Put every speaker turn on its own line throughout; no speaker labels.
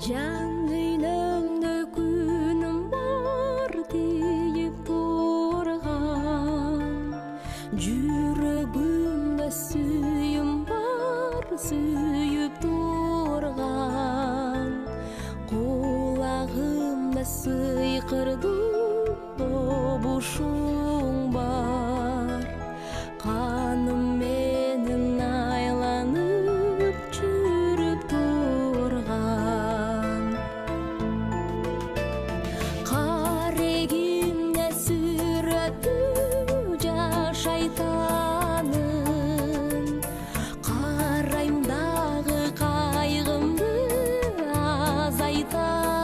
Can öynümde günüm var deyip durgan, Yüreğimde suyum var suyup durgan, Kulağımda sıykırdı dobuşum var, Kanım menin aylanıp çürüp durgan, Karegimde süratı jaşaytanın, Karayımдағы kaygımdı azaytamın,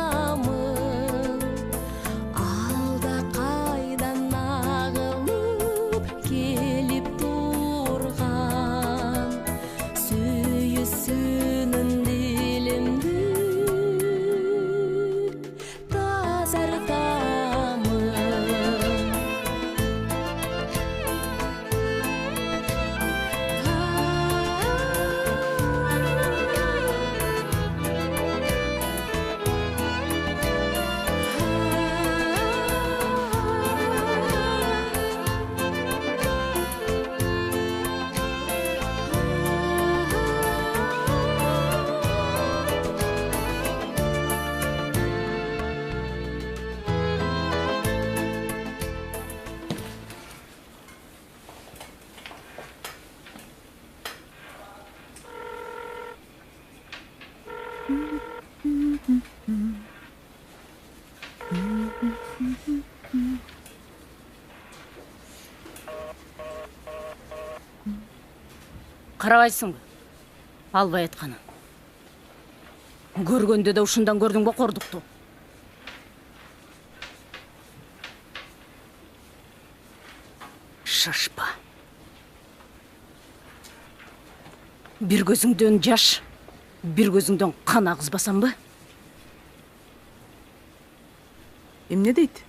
Alda kaydan ağılıp kelip durgan, Süyüsünün dilimdi тазартамын.
Карабайсың, албай атканын. Көргөндө да ушундан көрдүң бо кордукту. Шашпа. Бир көзүңдөн жаш, бир көзүңдөн кан агызбасамбы?
Эмне дейт?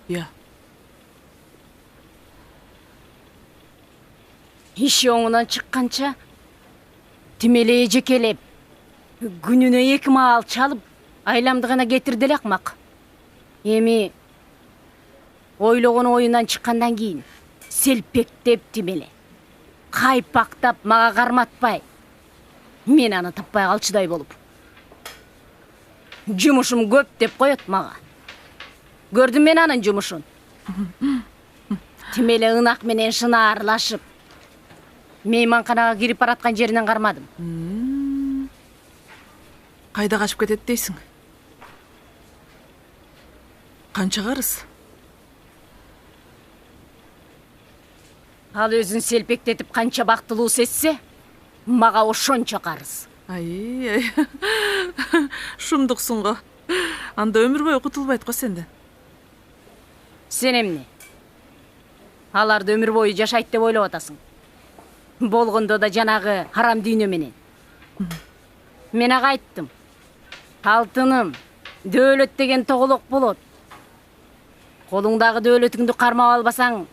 Я.
Иши оңунан чыкканча тимелее жекелеп, күнүнө 2 маал чалып, айламды гана кетирди эле акмак. Эми ойлогон оюнан чыккандан кийин селпектеп тимеле, кайпактап мага карматпай, мен аны таппай калчудай болуп. Жумушум көп деп коет мага. Көрдүм мен анын жумушун. Тимеле ынак менен шына аралашып, мейманканага кирип бараткан жеринен кармадым.
Кайда качып кетет дейсиң? Канча карыз?
Ал өзүн селпектетип канча бактылуу сезсе, мага ошончо карыз.
Ай. Шумдуксуң го. Анда өмүр бою кутулбайт го сенден.
Сен эмне? Аларды өмүр бою жашайт деп ойлоп атасың. Болгондо да жанагы харам дүйнө менен. Мен ага айттым. Алтыным, дөөлөт деген тоголок болот. Колуңдагы дөөлөтүңдү кармап албасаң,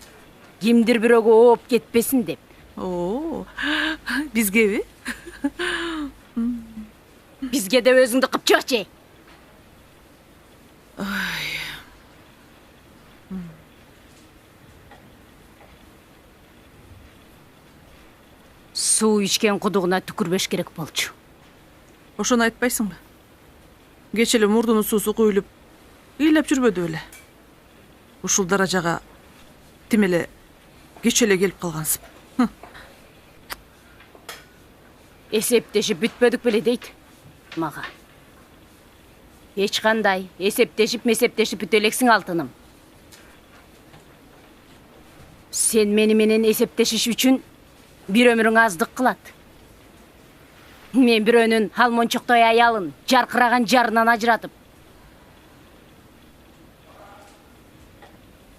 кимдир бирөөгө ооп кетпесин деп.
О, бизгеби?
Бизге деп өзүңдү кыпчыкчы. Суу ичкен кудугуна түкүрбеш керек болчу.
Ошону айтпайсыңбы? Кече эле мурдунун суусу куюлуп, ыйлап жүрбөдү беле. Ушул даражага тимеле кече эле келип калгансып.
Эсептешип бүтпөдүк беле дейт мага. Эч кандай эсептешип бүтө элексиң алтыным. Сен мени менен эсептешиш үчүн бир өмүрүң аздык кылат. Мен бирөөнүн алмончоктой аялын жаркыраган жарынан ажыратып,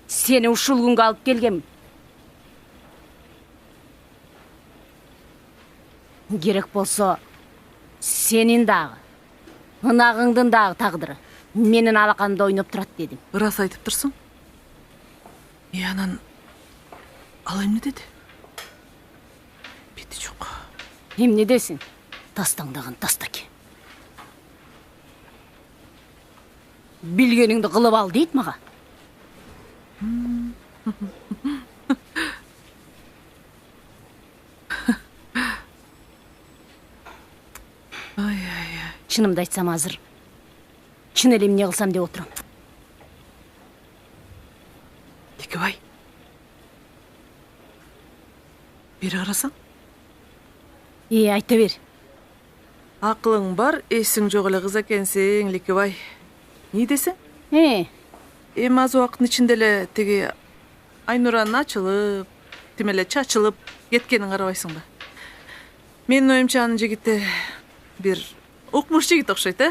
сени ушул күнгө алып келгем. Керек болсо, сенин дагы, ынагыңдын дагы тагдыры менин алаканымда ойноп турат дедим.
Ырас айтып турсуң? Анан ал эмне деди?
Эмне десин? Тастаңдаган тастаки. Билгениңди кылып ал дейт мага. Чынымды айтсам азыр. Чын эле эмне кылсам деп отурам.
Ликебай. Бері қарасаң?
Айта бер.
Ақылың бар, есің жоқ эле кыз экенсиң, Ликебай. Не десең? Эми аз убакыттын ичинде эле тиги Айнуранын ачылып, тим эле чачылып кеткенин карабайсыңбы? Менин оюмча анын жигити бир укмуш жигит окшойт,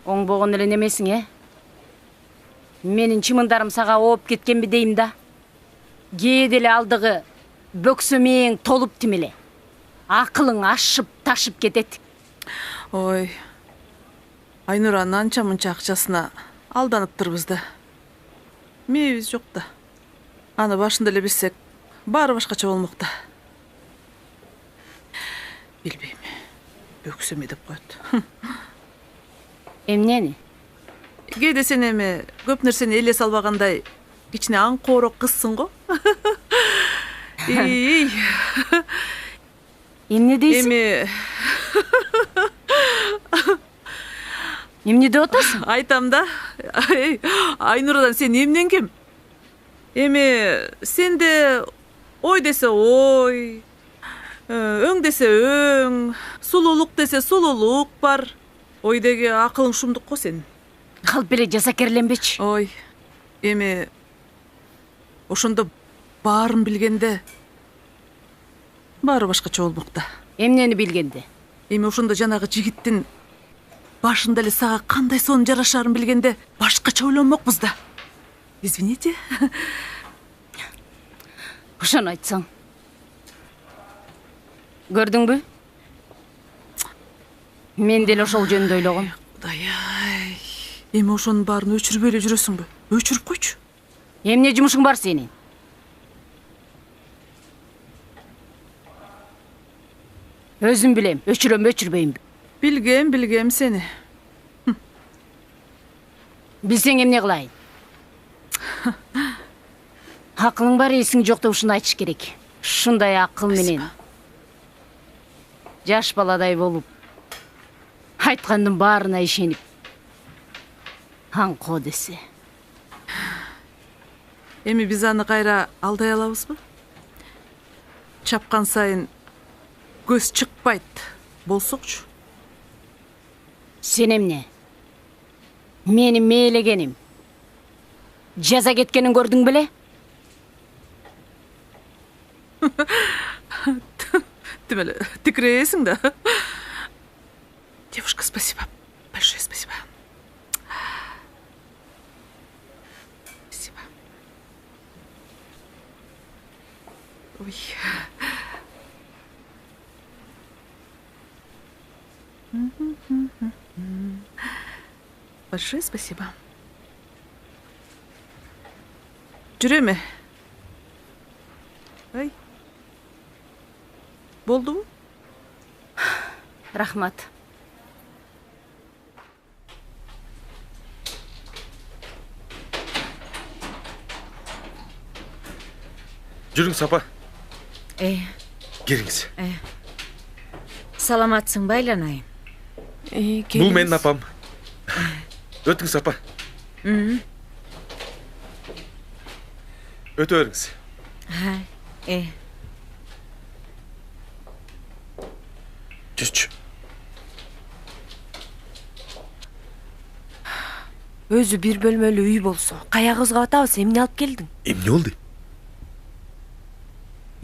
Оңбогон эле немесиң, Менин чымындарым сага ооп кеткенби дейм да. Кээде эле алдыгы бөксөмең толуп тим эле. Акылың ашып, ташып кетет.
Ой, Айнуранын анча мынча акчасына алданыптырбыз да. Мээбиз жок да. Аны башында эле билсек, баары башкача болмок да. Билбейм. Бөксөмө деп коет.
Эмнени?
Кээде сен эми көп нерсени эле салбагандай кичине аңкоорок кызсың го.
Эмне дейсиң? Эмне деп атасың?
Айтам да. Айнурадан сен эмнең кем? Эми сенде ой десе ой, өң десе өң, сулуулук десе сулуулук бар. Ойдеги акылың шумдук го сен.
Калп эле жасакерленбечи.
Ой, эми ошондо баарын билгенде баары башкача болмок да.
Эмнени билгенде?
Эми ошондо жанагы жигиттин башында эле сага кандай сонун жарашаарын билгенде башкача ойлонмокпуз да. Извините.
Ошону айтсаң. Көрдүңбү? Мен деле ошол жөнүндө ойлогом.
Кудай-ай. Эми ошонун баарын өчүрбөй эле жүрөсүңбү? Өчүрүп койчу.
Эмне жумушуң бар сенин? Өзүм билем, өчүрөм, өчүрбөймбү.
Билгем сени.
Билсең эмне кылайын? Акылың бар, эсиң жок деп ушуну айтыш керек. Ушундай акыл менен жаш баладай болуп, айткандын баарына ишенип, аңко десе.
Эми биз аны кайра алдай алабызбы? Чапкан сайын көз чыкпайт болсокчу.
Сен эмне? Менин мээлегеним жаза кеткенин көрдүң беле?
Тем эле тикиресиң да. Девушка, спасибо. Большое спасибо. Спасибо. Ой. Большое спасибо. Жүреме? Ой. Болдубу?
Рахмат.
Жүрүңүз апа. Келиңиз.
Саламатсың ба, Айланайым?
Бул менин апам. Өтүңүз апа. Өтө бериңиз. Жүзчү.
Өзү бир бөлмөлүү үй болсо, каягыбызга батабыз, эмне алып келдиң?
Эмне болду?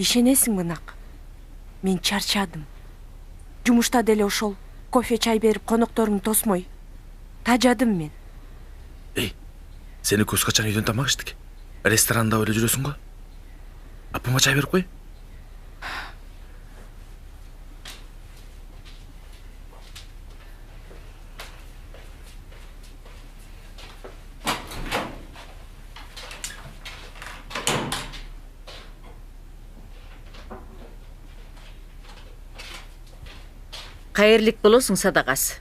Ишенесиңби нак? Мен чарчадым. Жумушта деле ошол кофе чай берип конокторуңду тосмой тажадым мен.
Сени көз качан үйдөн тамак иштик. Ресторанда эле жүрөсүң го. Апама чай берип кой.
Кайырлык болосуң, Садагасы.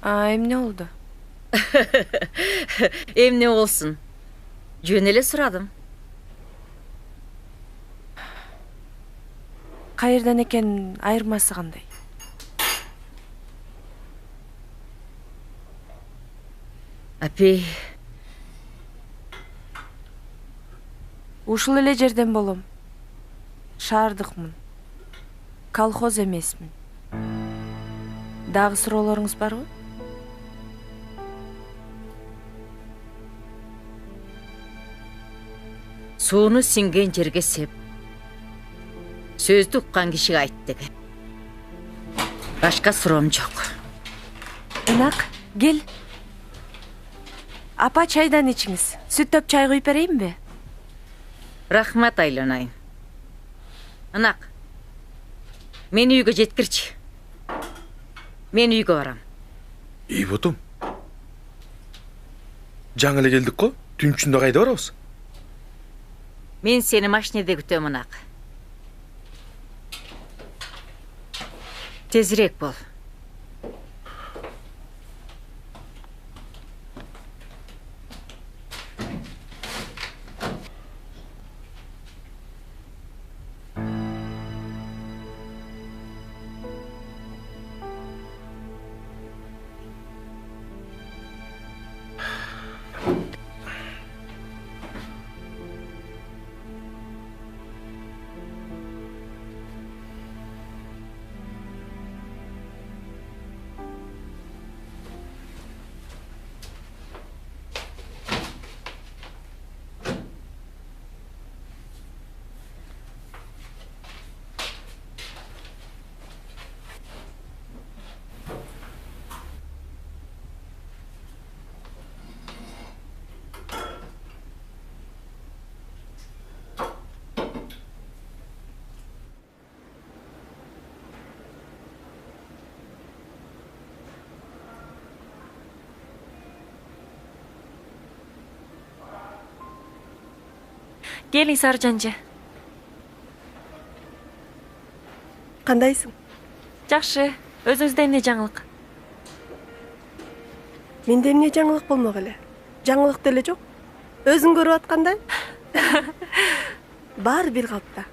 Эмне болду?
Эмне болсун? Жөн эле сурадым.
Кайерден экен айырмасы кандай?
Апей,
Ушул эле жерден болом. Шаардыкмын. Колхоз эмесмин. Дагы суроолоруңуз барбы?
сууну сиңген жерге сеп. Сөздү уккан кишиге айт деген. Башка суроом жок.
Ынак, кел. Апа, чайдан ичиңиз. Сүттөп чай куюп берейинби?
Рахмат, Айланайым. Ынак, мени үйгө жеткирчи. Мен үйгө барам.
ий ботум. Жаңы эле келдик го. Түн ичинде кайда барабыз?
Мен сени машинеде күтөм, Ынак. Тезирээк бол.
Келиң, Саржанжы.
Кандайсың?
Жакшы. Өзүңүздө эмне жаңылык?
Менде эмне жаңылык болмок эле? Жаңылык деле жок. Өзүң көрүп аткандай? Баары бир калпта.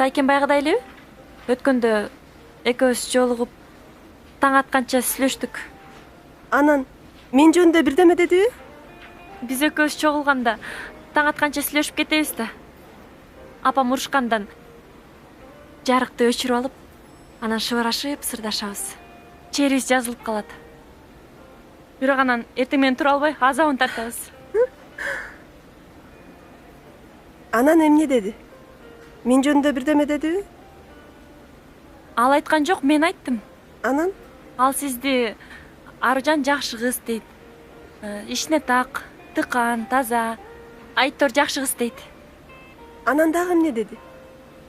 Тайкен байгыдай элеби? Өткөндө экөөбүз жолугуп таң атканча сүйлөштүк.
Анан мен жөнүндө бирдеме дедиби?
Биз экөөбүз чогулганда таң атканча сүйлөшүп кетебиз да. Апам урушкандан жарыкты өчүрүп алып, анан шыбарашып сырдашабыз. Черибиз жазылып калат. Бирок анан эртең менен тура албай азабын тартабыз.
Анан эмне деди? Мен жөнүндө бирдеме дедиби?
Ал айткан жок, мен айттым.
Анан
Ал сизди Аружан жакшы кыз дейт. Ишине так, тыкан, таза, айттор жакшы кыз дейт.
анан дагы эмне деди?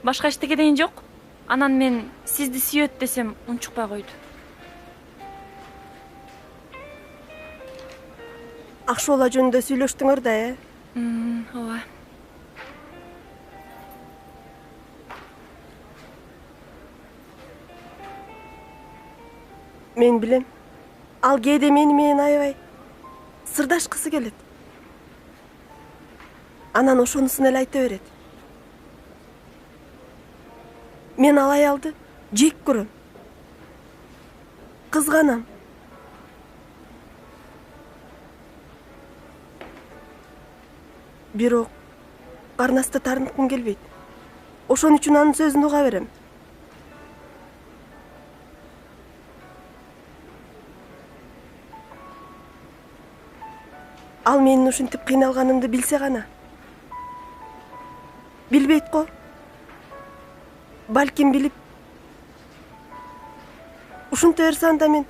Башка эчтеке деген жок. Анан мен сизди сүйөт десем унчукпай койду.
Акшола жөнүндө сүйлөштүңөр да,
Ооба.
Мен билем. Ал кээде мени менен аябай сырдашкысы келет. Анан ошонусун эле айта берет. Мен ал аялды жек көрөм. Кызганам. Бирок карнасты тарынткым келбейт. Ошон үчүн анын сөзүн уга берем. Ал менин ушинтип кыйналганымды билсе гана. Билбейт го. Балким билип. Ушинте берсе анда мен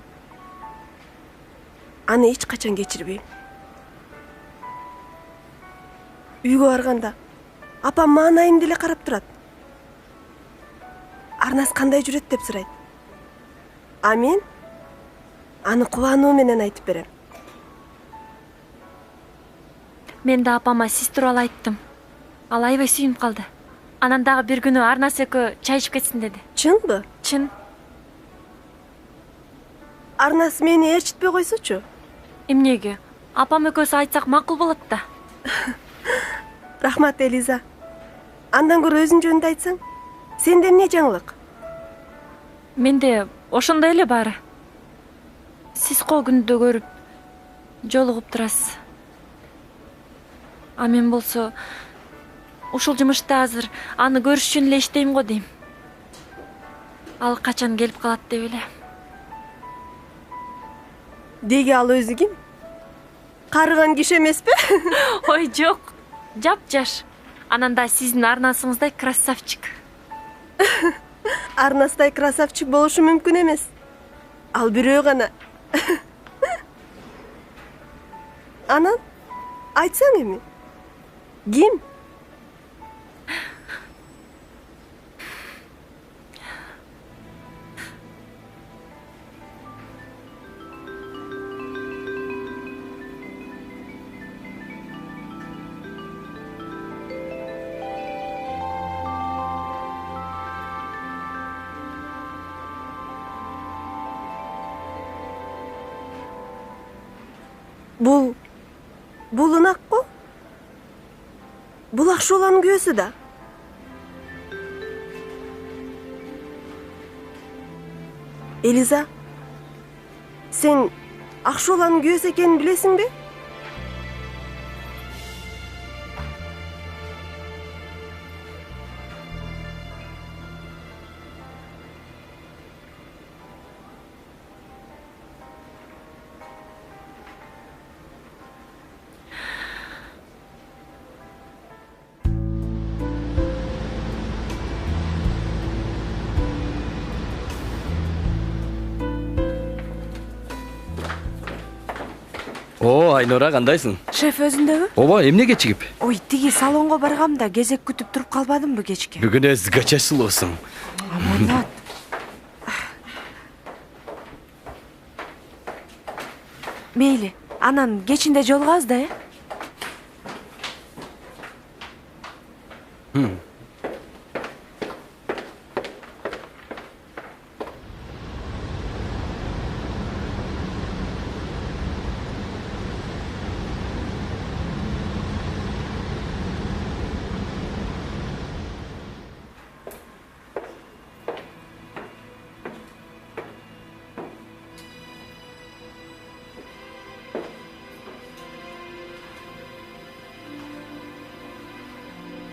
аны эч качан кечирбейм. Үйгө барганда апам маанайымды эле карап турат. Арнас кандай жүрөт деп сурайт. А мен аны кубануу менен айтып берем.
Мен да апама сиз тууралуу айттым. Ал аябай сүйүнүп калды. Анан дагы бир күнү Арнас экөө чай ичип кетсин деди.
Чынбы?
Чын.
Арнасы мени ээрчитпей койсочу.
Эмнеге? Апам экөөсү айтсак макул болот да.
Рахмат, Элиза. Андан көрө өзүң жөнүндө айтсаң. Сенде эмне жаңылык?
Менде ошондой эле баары. Сиз кол күндө көрүп, жолугуп турасыз. А мен болсо ушул жумушта азыр аны көрүш үчүн эле иштейм го дейм. Ал качан келип калат деп эле.
Деги ал өзү ким? Карыган киши эмеспи?
Ой, жок. Жап-жаш. Анан да сиздин арнасыңыздай красавчик.
Арнастай красавчик болушу мүмкүн эмес. Ал бирөө гана. Анан айтсаң эми. Ким? Бул ынак го? Бул Акшоланын күйөөсү да. Элиза, сен Акшоланын күйөөсү экенин билесиңби?
О, Айнура, кандайсың?
Шеф өзүндөбү?
Ооба, эмне кечигип?
Ой, тиги салонго баргам да кезек күтүп туруп калбадымбы кечке?
Бүгүн өзгөчө сулуусуң.
Аманат. Мейли, анан кечинде жолугабыз да,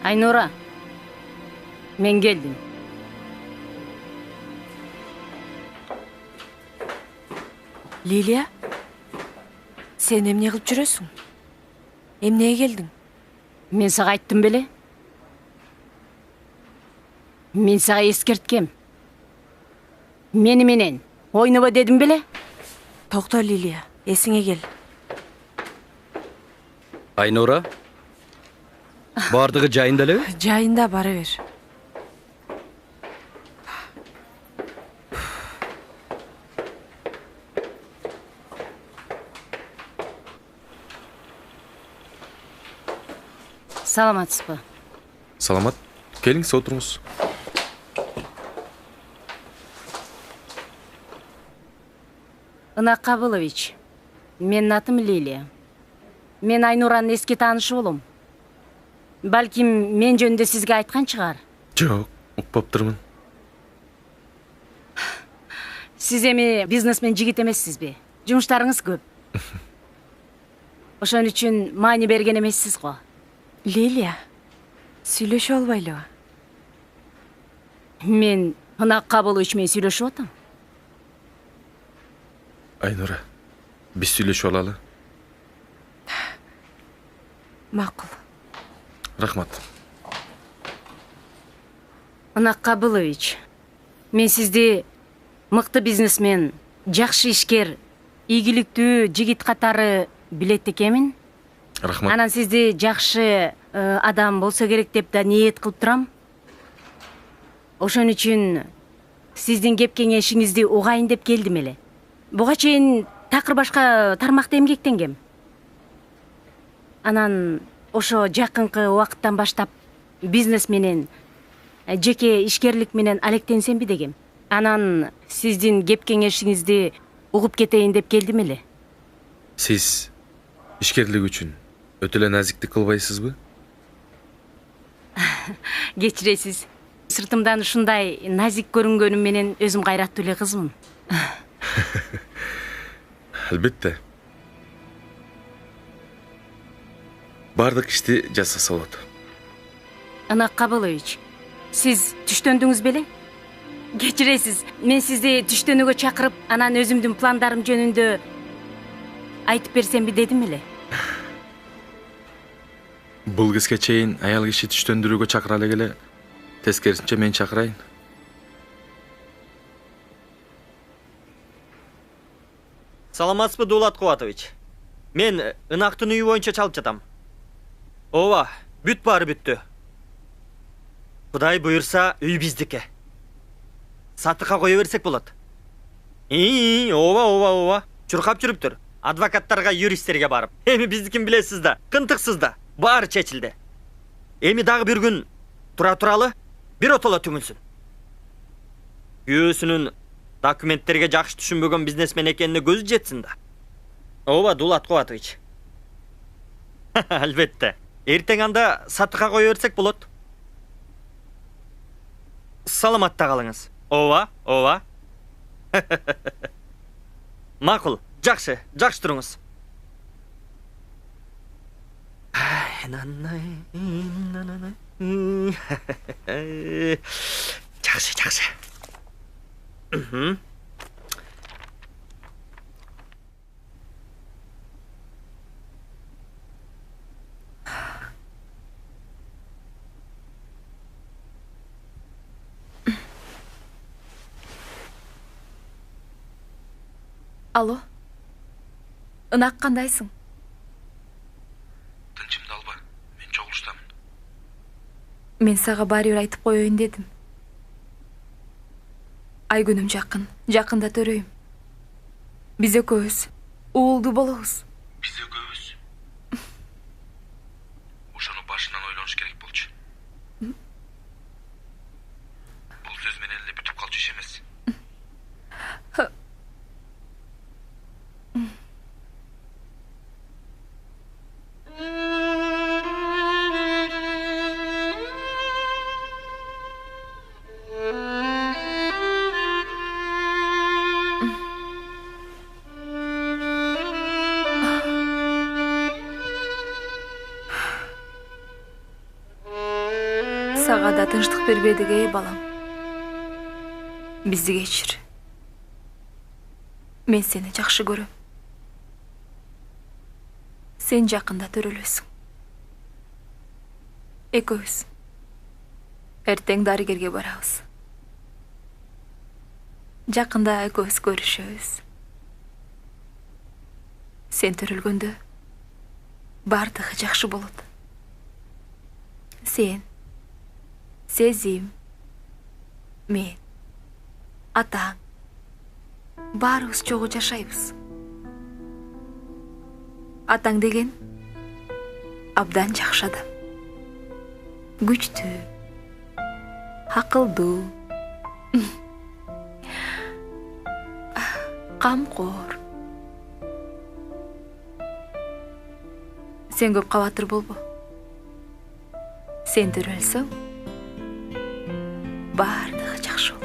Айнура, мен келдим.
Лилия, сен эмне кылып жүрөсүң? Эмнеге келдиң?
Мен сага айттым беле? Мен сага эскерткем. Мени менен ойнобо дедим беле?
Токто, Лилия, эсиңе кел.
Айнура, бардыгы жайында элеби?
Жайында бара бер.
Саламатсызбы?
Саламат. Келиңиз, отуруңуз.
Ынак Кабылович, менин атым Лилия. Мен Айнуранын эски таанышы болом. Балким мен жөнүндө сизге айткан чыгар.
Жок, укпаптырмын.
Сиз эми бизнесмен жигит эмессизби? Жумуштарыңыз көп. Ошон үчүн маани берген эмессиз го.
Лилия, сүйлөшө албайлыбы?
Мен Ынак Кабылович менен сүйлөшүп атам.
Айнура, биз сүйлөшүп алалы.
Макул.
Рахмат.
Ынак Кабылович, мен сизди мыкты бизнесмен, жакшы ишкер, ийгиликтүү жигит катары билет экенмин.
Рахмат.
Анан сизди жакшы адам болсо керек деп да ниет кылып турам. Ошон үчүн сиздин кеп кеңешиңизди угайын деп келдим эле. Буга чейин такыр башка тармакта эмгектенгем. Анан ошо жакынкы убакыттан баштап бизнес менен, жеке ишкерлик менен алектенсемби дегем. Анан сиздин кеп кеңешиңизди угуп кетейин деп келдим эле.
Сиз ишкерлик үчүн өтө эле назиктик кылбайсызбы?
Кечиресиз. Сыртымдан ушундай назик көрүнгөнүм менен өзүм кайраттуу эле кызмын.
Албетте. Бардык ишти жасаса болот.
Ынак Кабылович, сиз түштөндүңүз беле? Кечиресиз, мен сизди түштөнүүгө чакырып, анан өзүмдүн пландарым жөнүндө айтып берсемби дедим эле.
Бул кезге чейин аял киши түштөндүрүүгө чакыра элек эле, тескерисинче мен чакырайын.
Саламатсызбы, Дулат Кубатович? Мен ынактын үйү боюнча чалып жатам. Ооба, бүт баары бүттү. Кудай буйрса, үй биздики. Сатыкка кое берсек болот. Ооба. Чуркап жүрүптүр. Адвокаттарга, юристтерге барып. Эми биздикин билесиз да, кынтыксыз да. Баары чечилди. Эми дагы бир күн тура туралы, бир отоло түңүлсүн. Күйөөсүнүн документтерге жакшы түшүнбөгөн бизнесмен экенине көзү жетсин да. Ооба, Дулат Кубатович. Албетте. Эртең анда сатыкка кое берсек болот. Саламатта калыңыз. Ооба. Макул, жакшы туруңуз. Жакшы.
Алло. Ынак кандайсың?
Тынчымды алба, мен чогулуштамын.
Мен сага баары бир айтып коеюн дедим. Айгүнүм жакында төрөйм. Биз экөөбүз уулдуу болобуз.
Биз экөөбүз. Ошону башынан ойлонуш керек болчу. Бул сөз менен эле бүтүп калчу иш эмес.
Сага да тынчтык бербедик, балам. Бизди кечир. Мен сени жакшы көрөм. Сен жакында төрөлөсүң. Экөөбүз эртең дарыгерге барабыз. Жакында экөөбүз көрүшөбүз. Сен төрөлгөндө бардыгы жакшы болот. Сен, Сезим, мен, атаң, баарыбыз чогуу жашайбыз. Атаң деген абдан жакшы адам. Күчтүү, акылдуу, камкор. Сен көп кабатыр болбо. Сен төрөлсөң, бардыгы жакшы болот.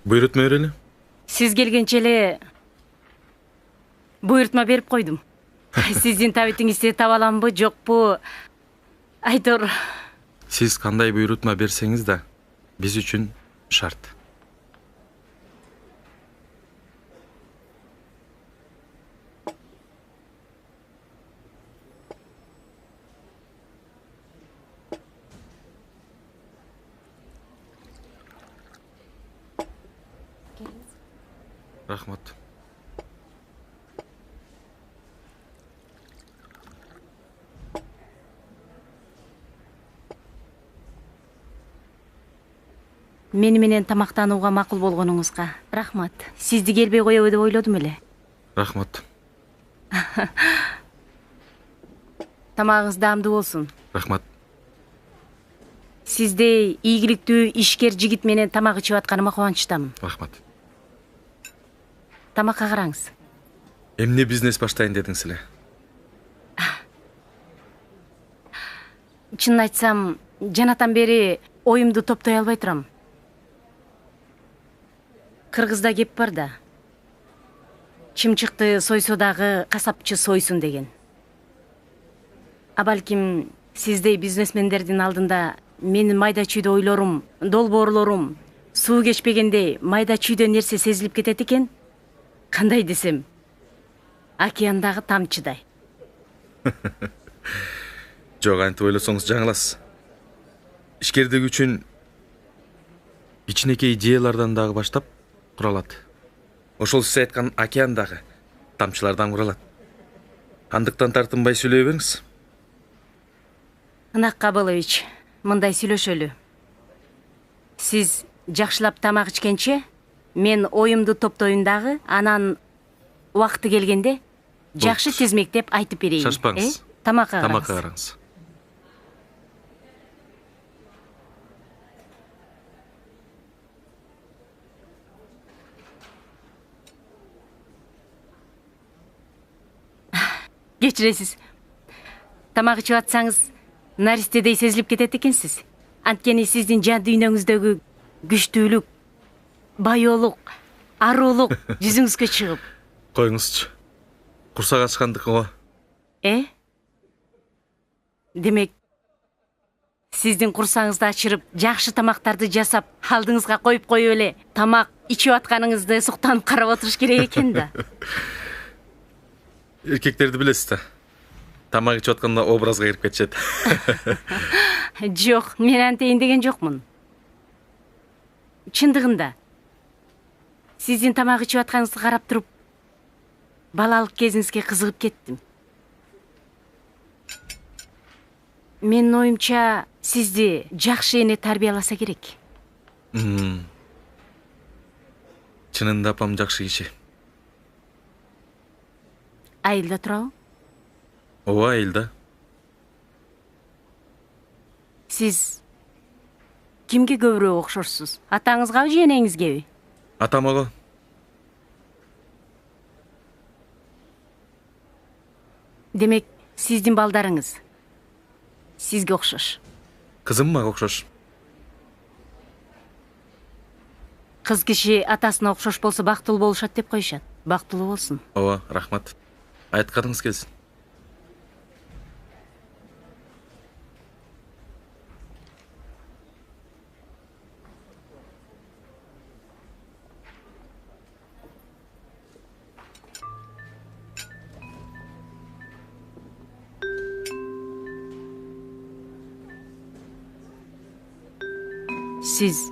Буйрутма берели.
Сиз келгенче эле буйртма берип койдум. Сиздин табитиңизди таба аламбы, жокпу? Айнура.
Сиз кандай буйрутма берсеңиз да биз үчүн шарт. Рахмат.
Мени менен тамактанууга макул болгонуңузга рахмат. Сизди келбей коебу деп ойлодум эле.
Рахмат.
Тамагыңыз даамдуу болсун.
Рахмат.
Сиздей ийгиликтүү ишкер жигит менен тамак ичип атканыма кубанычтамын.
Рахмат.
Тамакка караңыз.
Эмне бизнес баштайын дедиңиз эле?
Чынын айтсам, жанатан бери оюмду топтой албай турам. Кыргызда кеп бар да. Чымчыкты сойсо дагы касапчы сойсун деген. А балким сиздей бизнесмендердин алдында менин майда чүйдө ойлорум, долбоорлорум суу кечпегендей майда чүйдө нерсе сезилип кетет экен. Кандай десем, океандагы тамчыдай.
Жок, антип ойлосоңуз жаңыласыз. Ишкердик үчүн кичинекей идеялардан дагы баштап куралат. Ошол сиз айткан океандагы тамчылардан куралат. Андыктан тартынбай сүйлөй бериңиз.
Ынак Кабылович, мындай сүйлөшөлү. Сиз жакшылап тамак ичкенче, мен оюмду топтоюн дагы, анан убакыты келгенде жакшы тизмектеп айтып берейин.
Шашпаңыз.
Тамакка караңыз.
Тамакка караңыз.
Кечиресиз. Тамак ичип атсаңыз, наристедей сезилип кетет экенсиз. Анткени сиздин жан дүйнөңүздөгү күчтүүлүк, байоолук, арулук жүзүңүзгө чыгып.
Коюңузчу. Курсак ачкандыкы го.
Демек, сиздин курсаңызды ачырып, жакшы тамактарды жасап, алдыңызга коюп эле тамак ичип атканыңызды суктанып карап отуруш керек экен да.
Эркектерди билесиз да. Тамак ичип атканда образга кирип кетишет.
Жок, мен антейин деген жокмун. Чындыгында, сиздин тамак ичип атканыңызды карап туруп, балалык кезиңизге кызыгып кеттим. Менин оюмча, сизди жакшы эне тарбияласа керек.
Чынында апам жакшы киши.
Айылда турабы?
Ооба, айылда.
Сиз кимге көбүрөөк окшорсуз? Атаңызгабы же энеңизгеби?
Атамага.
Демек, сиздин балдарыңыз сизге окшош.
Кызым мага окшош.
Кыз киши атасына окшош болсо бактылуу болушат деп коюшат. Бактылуу болсун.
Ооба, рахмат. Айтканыңыз келсин.
Сиз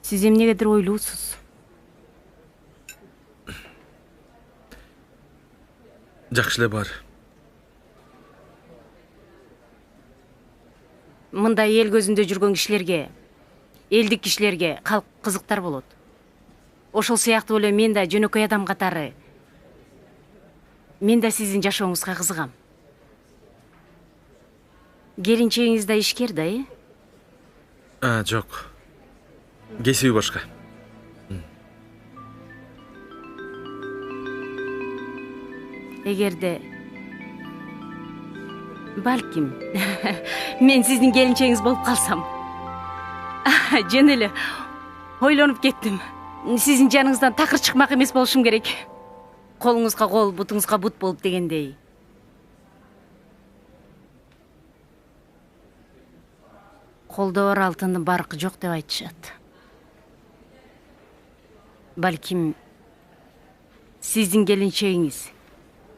Сиз эмнегедир ойлуусуз.
Жакшы эле бар.
Мындай эл көзүндө жүргөн кишилерге, элдик кишилерге калк кызыктар болот. Ошол сыяктуу эле мен да жөнөкөй адам катары. Мен да сиздин жашооңузга кызыгам. Келинчегиңиз да ишкер да,
Жок. Кесиби башка.
эгерде балким мен сиздин келинчегиңиз болуп калсам. Жөн эле ойлонуп кеттим. Сиздин жаныңыздан такыр чыкмак эмес болушум керек. Колуңузга кол, бутуңузга бут болуп дегендей. Колдо бар алтындын баркы жок деп айтышат. Балким сиздин келинчегиңиз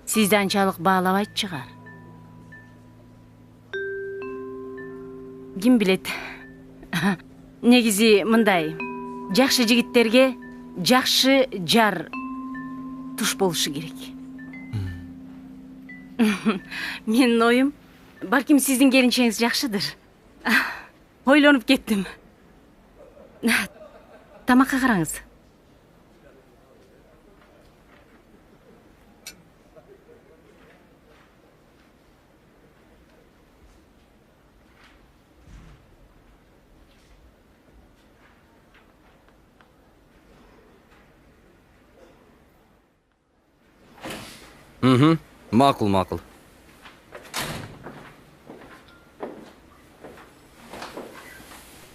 сизди анчалык баалабайт чыгар. Ким билет? Негизи мындай, жакшы жигиттерге жакшы жар туш болушу керек. Менин оюм, балким сиздин келинчегиңиз жакшыдыр. Ойлонуп кеттим. Тамакка караңыз.
Макул.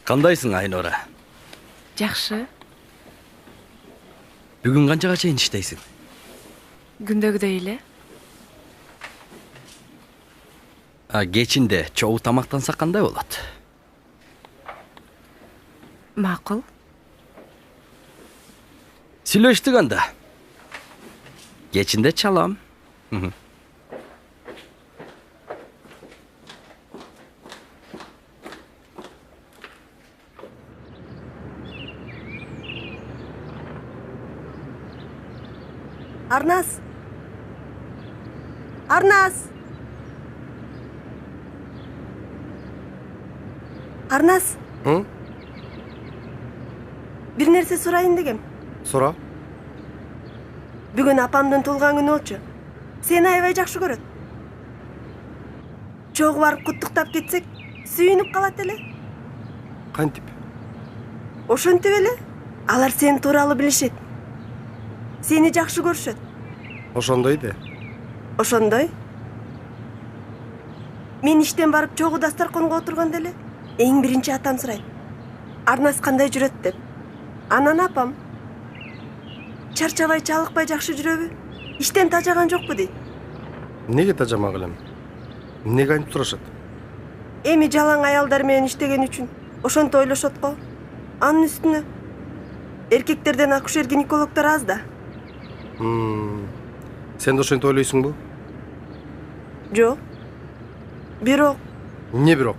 Кандайсың, Айнора?
Жакшы.
Бүгүн канчага чейин иштейсиң?
Күндөгүдөй эле.
Кечинде чогуу тамактансак кандай болот?
Макул.
Сүйлөштүк анда. Кечинде чалам.
Арнас. Бир нерсе сурайын дегем.
Сура.
Бүгүн апамдын туулган күнү болчу. Сени аябай жакшы көрөт. Чогуу барып куттуктап кетсек, сүйүнүп калат эле.
Кантип?
Ошентип эле. Алар сени тууралуу билишет. Сени жакшы көрүшөт.
Ошондой да.
Ошондой? Мен иштен барып чогуу дастарконго отурганда эле эң биринчи атам сурайт. Арнас кандай жүрөт деп. Анан апам чарчабай, чалыкпай жакшы жүрөбү? Иштен тажаган жокпу дейт.
Неге тажамак элем? Неге антип турашат?
Эми жалаң аялдар менен иштеген үчүн ошонто ойлошот го. Анын үстүнө эркектерден акушер-гинекологдор аз да.
Сен да ошентип ойлойсуңбу?
Жок. Бирок.
Не бирок?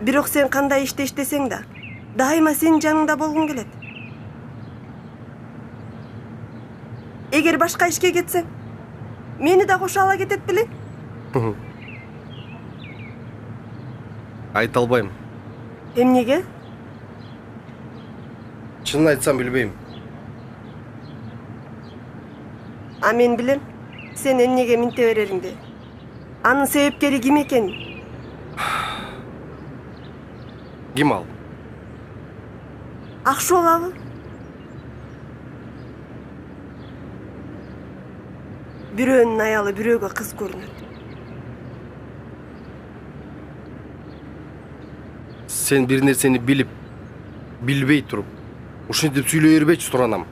Бирок сен кандай иште иштесең да, дайыма сенин жаныңда болгуң келет. Эгер башка ишке кетсең, мени да кошо ала кетет белең?
Айта албайм.
Эмнеге?
Чынын айтсам билбейм.
А мен билем, сен эмнеге минте берериңди. Анын себепкери ким экенин.
Ким ал?
Акшы болобу? Бирөөнүн аялы бирөөгө кыз көрүнөт.
Сен бир нерсени билип, билбей туруп, ушинтип сүйлөй бербечи Суранам.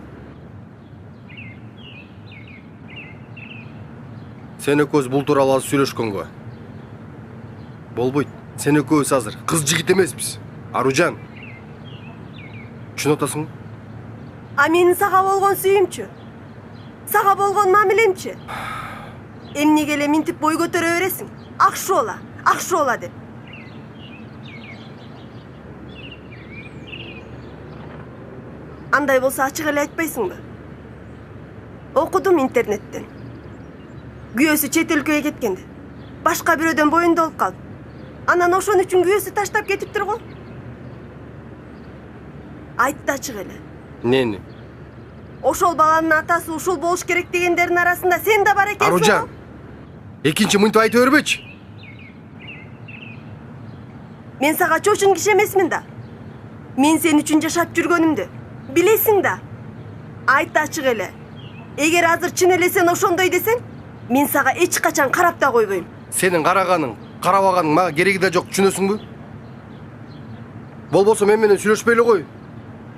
Сен экөөбүз бул тууралуу аз сүйлөшкөнгө. Болбойт. Сен экөөбүз азыр кыз жигит эмеспиз. Аружан. Түшүнүп атасың?
А менин сага болгон сүйүмчү? Сага болгон мамилемчи? Эмнеге эле минтип бой көтөрө бересиң? Акшы ола деп. Андай болсо ачык эле айтпайсыңбы? Окудум интернеттен. Күйөөсү чет өлкөгө кеткенди. Башка бирөөдөн боюнда болуп калып. Анан ошон үчүн күйөөсү таштап кетиптир го. Айт да ачык эле.
Нени?
Ошол баланын атасы ушул болуш керек дегендердин арасында сен да бар экенсиң.
Аружан. Экинчи мынтип айта бербечи.
Мен сага чочун киши эмесмин да. Мен сен үчүн жашап жүргөнүмдү билесиң да. Айт ачык эле. Эгер азыр чын эле сен ошондой десең, мен сага эч качан карап да койбойм.
Сенин караганың, карабаганың мага кереги да жок, түшүнөсүңбү? Болбосо мен менен сүйлөшпөй эле кой.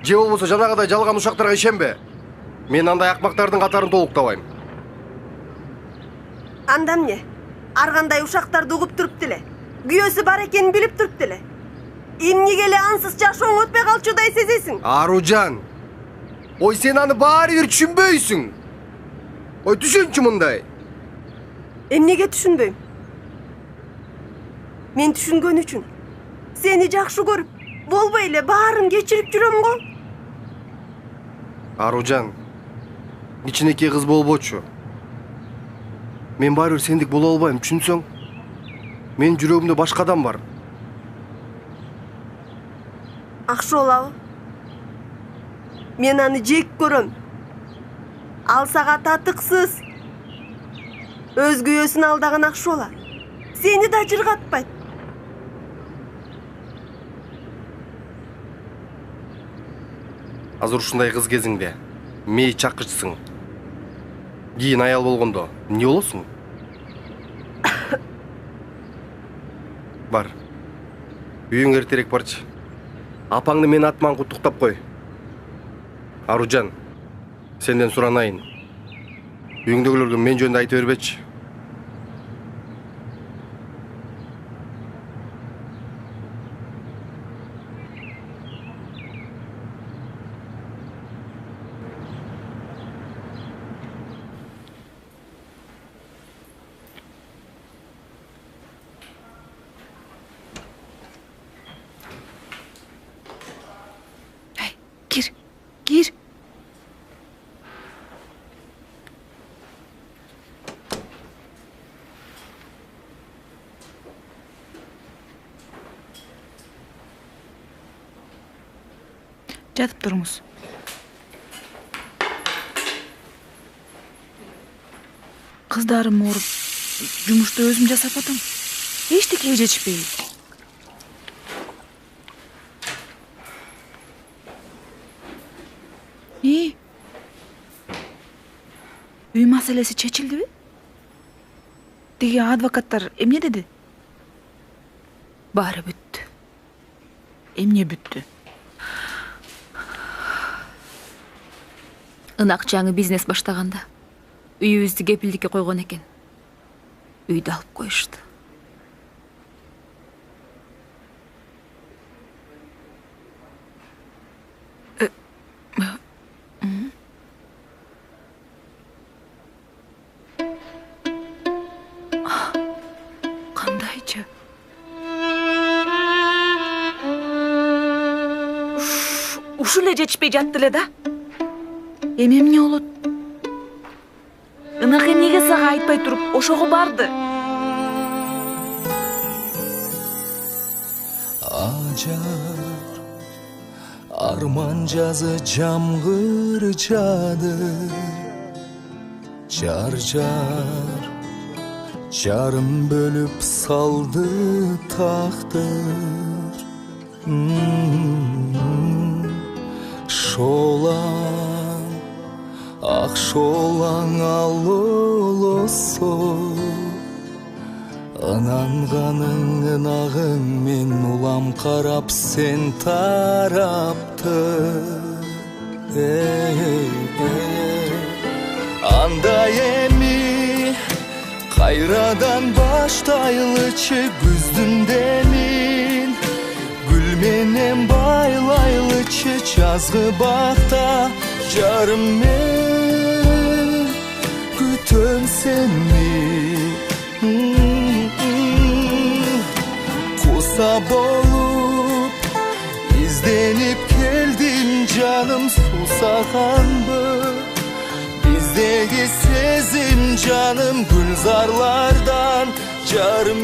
Же болбосо жанагыдай жалган ушактарга ишенбе. Мен андай акмактардын катарын толуктабайм.
Анда эмне? Ар кандай ушактарды угуп туруп деле, күйөөсү бар экенин билип туруп деле. Эмнеге эле ансыз жашооң өтпөй калчудай сезесиң?
Аружан, ой сен аны баары бир түшүнбөйсүң. Ой түшүнчү мындай.
Эмнеге түшүнбөйм? Мен түшүнгөн үчүн сени жакшы көрүп, болбой эле баарын кечирип жүрөм го.
Аружан, кичинекей кыз болбочу. Мен баары бир сендик боло албайм, түшүнсөң? Мен жүрөгүмдө башка адам бар.
Акшы болабы? Мен аны жек көрөм. Ал сага татыксыз. Өз күйөөсүн алдаган акшы бола. Сени да жыргатпайт.
Азыр ушундай кыз кезиңде мей чакырчысың. Кийин аял болгондо эмне болосуң? Бар. Үйүңө эртерээк барчы. Апаңды мен атман куттуктап кой. Аружан, сенден суранайын. Үйүңдөгүлөргө мен жөнүндө айта бербечи.
Gir. Жатып туруңуз. Кыздарым ооруп, жумушту өзүм жасап атам. Эчтекеге жетишпей. Үй маселеси чечилдиби? Тиги адвокаттар эмне деди? Баары бүттү. Эмне бүттү?
Ынак жаңы бизнес баштаганда үйүбүздү кепилдикке койгон экен. Үйдү алып коюшту.
Кандайча? Ушул эле жетишпей жатты эле да. Эми эмне болот? Ынак эмнеге сага айтпай туруп ошого барды?
Ажар арман жазы жамгыр жады. Жар жарым бөлүп салды тактыр. Шолаң, ак шолаң алолосо, ынанганың ынагың мен улам карап сен тарапты. Андай эми кайрадан баштайлычы күздүн демин, гүл менен байлайлычы жазгы бакта. Жарым мен күтөм сени, куса болуп изденип келдим жаным, сусаганбы биздеги сезим жаным гүлзарлардан. Жарым